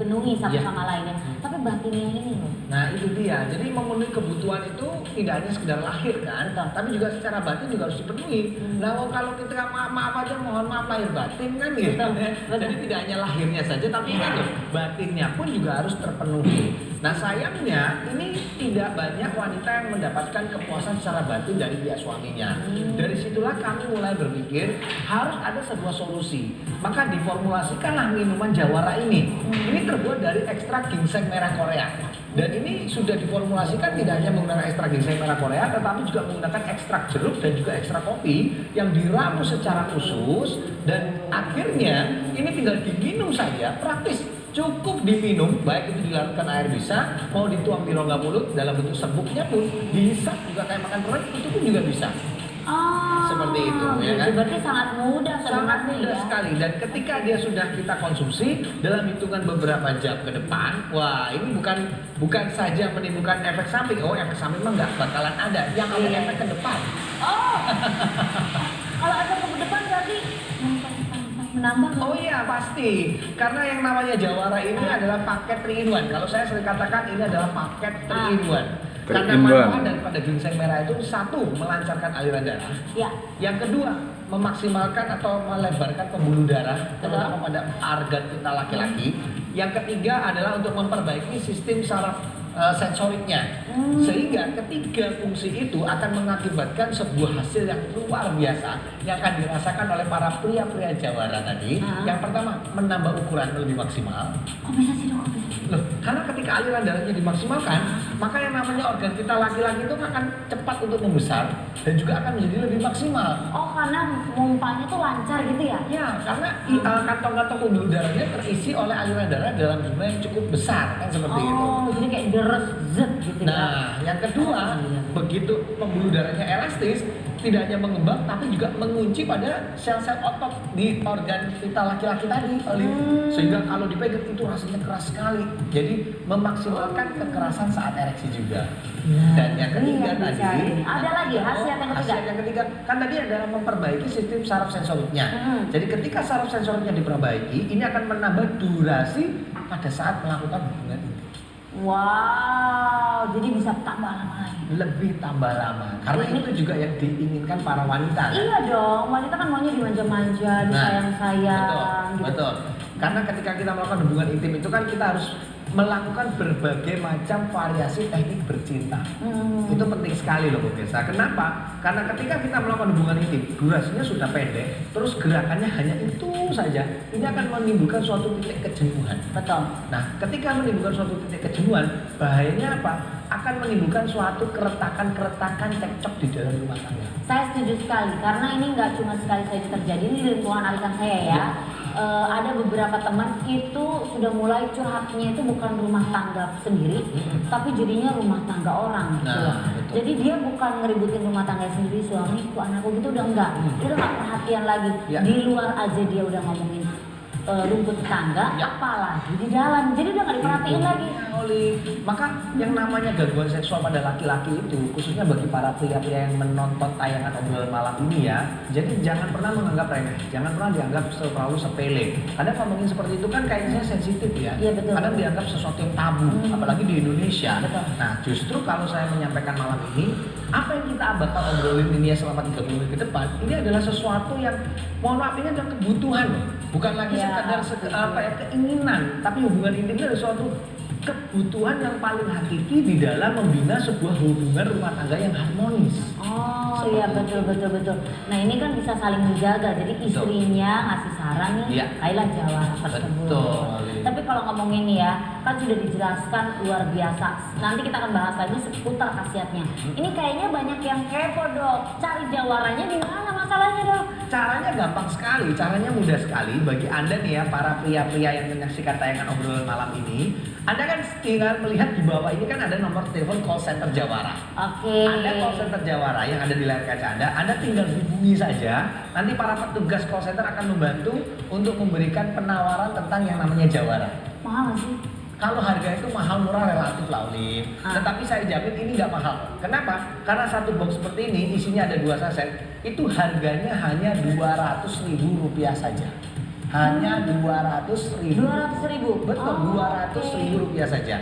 dipenuhi satu sama lainnya. Tapi batinnya ini loh. Nah itu dia, jadi memenuhi kebutuhan itu tidak hanya sekedar lahir kan, tapi juga secara batin juga harus dipenuhi. Nah kalau kita maaf aja mohon maaf lahir batin kan gitu. Jadi tidak hanya lahirnya saja, tapi kan batinnya pun juga harus terpenuhi. Nah sayangnya ini tidak banyak wanita yang mendapatkan kepuasan secara batin dari pihak suaminya. Dari situlah kami mulai berpikir harus ada sebuah solusi. Maka diformulasikanlah minuman Jawara ini. Ini terbuat dari ekstrak ginseng merah Korea. Dan ini sudah diformulasikan tidak hanya menggunakan ekstrak ginseng merah Korea, tetapi juga menggunakan ekstrak jeruk dan juga ekstrak kopi yang diramu secara khusus. Dan akhirnya ini tinggal diminum saja, praktis. Cukup diminum, baik itu dilarutkan air bisa, mau dituang di rongga mulut dalam bentuk serbuknya pun bisa, juga kayak makan perut itu pun juga bisa. Seperti itu ya kan? Berarti sangat mudah ya? Sekali. Dan ketika dia sudah kita konsumsi dalam hitungan beberapa jam ke depan, wah ini bukan saja menimbulkan efek samping. Oh efek samping mah nggak bakalan ada, yang ada efek ke depan. Kalau efek ke depan berarti menambah. Oh iya pasti, karena yang namanya Jawara ini adalah paket 3-in-1. Kalau saya sering katakan ini adalah paket 3-in-1. Karena manfaat daripada ginseng merah itu satu, melancarkan aliran darah. Yang kedua, memaksimalkan atau melebarkan pembuluh darah terutama pada organ kita laki-laki. Yang ketiga adalah untuk memperbaiki sistem saraf sensoriknya, sehingga ketiga fungsi itu akan mengakibatkan sebuah hasil yang luar biasa yang akan dirasakan oleh para pria-pria Jawara tadi. Yang pertama, menambah ukuran lebih maksimal. Kok bisa sih dok? Loh, karena ketika aliran darahnya dimaksimalkan, maka yang namanya organ kita laki-laki itu akan cepat untuk membesar dan juga akan menjadi lebih maksimal. Oh, karena mumpanya tuh lancar gitu ya? Ya, karena kantong-kantong pembuluh darahnya terisi oleh aliran darah dalam jumlah yang cukup besar, kan seperti itu. Oh, jadi kayak deres gitu ya. Nah, yang kedua, begitu pembuluh darahnya elastis, tidak hanya mengembang tapi juga mengunci pada sel-sel otot di organ kita laki-laki tadi, sehingga kalau dipegang itu rasanya keras sekali. Jadi memaksimalkan kekerasan saat ereksi juga. Dan yang ketiga tadi, ada lagi khasiat yang ketiga. Khasiat yang ketiga kan tadi adalah memperbaiki sistem saraf sensoriknya. Jadi ketika saraf sensoriknya diperbaiki, ini akan menambah durasi pada saat melakukan hubungan intim. Wow, jadi bisa tambah lama lagi. Lebih tambah lama, karena itu juga yang diinginkan para wanita. Kan? Iya dong, wanita kan maunya dimanja-manja, disayang-sayang. Betul. Karena ketika kita melakukan hubungan intim itu kan kita harus melakukan berbagai macam variasi teknik bercinta. Itu penting sekali loh pemirsa. Kenapa? Karena ketika kita melakukan hubungan intim, durasinya sudah pendek, terus gerakannya hanya itu saja. Ini akan menimbulkan suatu titik kejenuhan. Betul. Nah, ketika menimbulkan suatu titik kejenuhan, bahayanya apa? Akan menimbulkan suatu keretakan cekcok di dalam rumah tangga. Saya setuju sekali, karena ini nggak cuma sekali saja terjadi di lingkungan arisan saya ya. Ada beberapa teman itu sudah mulai curhatnya itu bukan rumah tangga sendiri, tapi jadinya rumah tangga orang. Jadi dia bukan ngeributin rumah tangga sendiri, suamiku, anakku gitu udah enggak. Dia udah nggak perhatian lagi. Di luar aja dia udah ngomongin rumput tetangga, apalagi di dalam. Jadi udah nggak diperhatiin lagi. Maka yang namanya gangguan seksual pada laki-laki itu, khususnya bagi para pria-pria yang menonton tayangan obrolan malam ini ya, jadi jangan pernah menganggap remeh, jangan pernah dianggap terlalu sepele. Kadang ngomongin seperti itu kan kayaknya sensitif ya. Kadang dianggap sesuatu yang tabu, apalagi di Indonesia. Nah, justru kalau saya menyampaikan malam ini, apa yang kita bakal obrolin ini ya selama 30 menit ke depan, ini adalah sesuatu yang, mohon maaf, ini adalah kebutuhan loh. Bukan lagi sekadar keinginan, tapi hubungan intim itu adalah suatu kebutuhan yang paling hakiki di dalam membina sebuah hubungan rumah tangga yang harmonis. Oh iya, betul. Nah ini kan bisa saling menjaga, jadi istrinya ngasih saran nih, ayolah Jawara tersebut. Tapi kalau ngomongin nih ya, kan sudah dijelaskan luar biasa. Nanti kita akan bahas lagi seputar khasiatnya. Ini kayaknya banyak yang kepo dok, cari Jawaranya di mana masalahnya dok? Caranya gampang sekali, caranya mudah sekali. Bagi Anda nih ya, para pria-pria yang menyaksikan tayangan obrolan malam ini, Anda kan tinggal melihat di bawah ini kan ada nomor telepon call center Jawara. Ada call center Jawara yang ada di layar kaca Anda tinggal hubungi saja. Nanti para petugas call center akan membantu untuk memberikan penawaran tentang yang namanya Jawara. Mahal sih? Kalau harga itu mahal murah relatif lah Olin. Tetapi saya jamin ini nggak mahal. Kenapa? Karena satu box seperti ini isinya ada 2 saset. Itu harganya hanya Rp200.000 saja. hanya 200.000. 200.000. Betul, Oh, 200.000 rupiah saja.